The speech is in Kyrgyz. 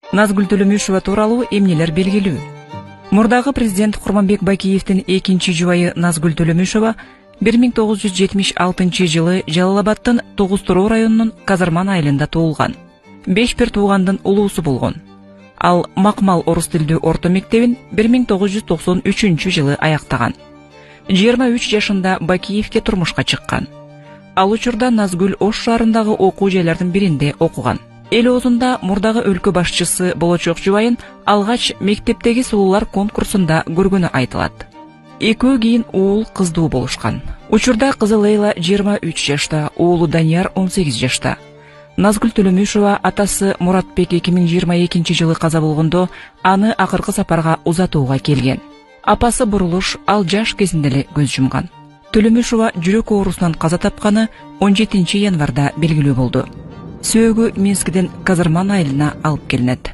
Назгүл Төлөмүшова тууралуу эмнелер белгилүү? Мурдагы президент Курманбек Бакиевдин экинчи жубайы Назгүл Төлөмүшова 1976 жылы Жалал-Абадтын Тогуз Туроо районунун Казарман айылында туулган. 5 бир туугандын улуусу болгон. Ал Макмал орус тилдүү орто мектебин 1993 жылы аяктаган. 23 жашында Бакиевке турмушка чыккан. Ал учурда Назгүл Ош шаарындагы окуу жайлардын биринде окуган. Эл оозунда мурдагы өлкө башчысы болочок жубайын алгач мектептеги сулуулар конкурсунда көргөнү айтылат. Экөө кийин уул кыздуу болушкан. Учурда кызы Лейла 23 жашта, уулу Данияр 18 жашта. Назгүл Төлөмүшова атасы Муратбек 2022 жылы каза болгондо аны акыркы сапарга узатууга келген. Апасы бурулуш, ал жаш кезинде эле көз жумган. Төлөмүшова жүрөк оорусунан каза тапканы 17 январда белгилүү болду. Сөөгү Минскиден Казарман айылына алып келинет.